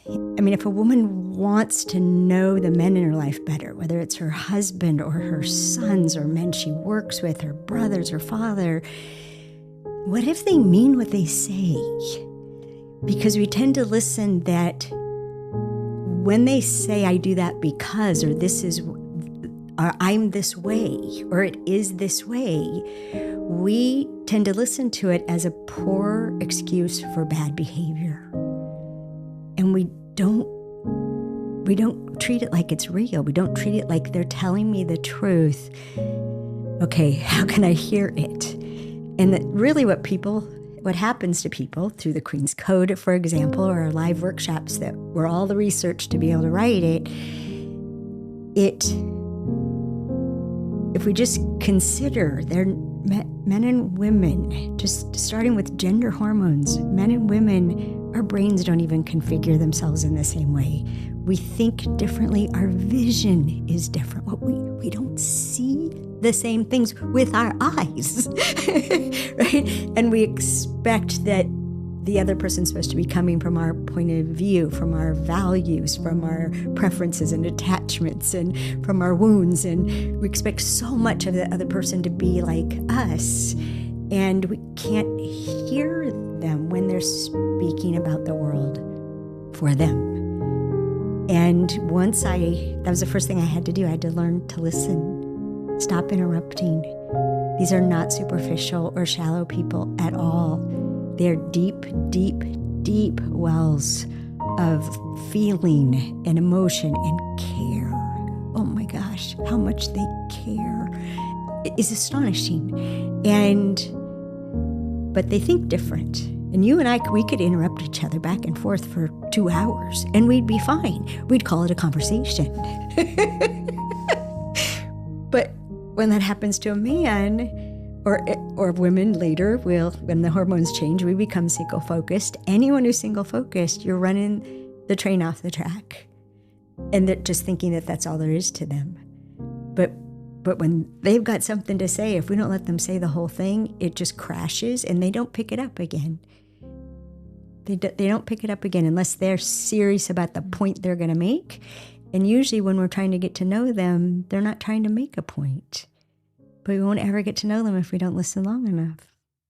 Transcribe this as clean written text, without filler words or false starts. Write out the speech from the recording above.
I mean, if a woman wants to know the men in her life better, whether it's her husband or her sons or men she works with, her brothers, her father, what if they mean what they say? Because we tend to listen that when they say, I do that because, or this is, or I'm this way, or it is this way, we tend to listen to it as a poor excuse for bad behavior. And we don't treat it like it's real. We don't treat it like they're telling me the truth. Okay, how can I hear it? And that really what happens to people through the Queen's Code, for example, or our live workshops that were all the research to be able to write it, if we just consider they're men and women, just starting with gender hormones, men and women, our brains don't even configure themselves in the same way. We think differently. Our vision is different. We don't see the same things with our eyes, right? And we expect that the other person's supposed to be coming from our point of view, from our values, from our preferences and attachments, and from our wounds. And we expect so much of the other person to be like us. And we can't hear them when they're speaking about the world for them. And that was the first thing I had to do. I had to learn to listen, stop interrupting. These are not superficial or shallow people at all. They're deep, deep, deep wells of feeling and emotion and care. Oh my gosh, how much they care is astonishing. But they think different. And you and I, we could interrupt each other back and forth for 2 hours and we'd be fine. We'd call it a conversation. But when that happens to a man, or women later, when the hormones change, we become single-focused. Anyone who's single-focused, you're running the train off the track. And they're just thinking that that's all there is to them. But when they've got something to say, if we don't let them say the whole thing, it just crashes and they don't pick it up again. They don't pick it up again unless they're serious about the point they're going to make. And usually when we're trying to get to know them, they're not trying to make a point. But we won't ever get to know them if we don't listen long enough.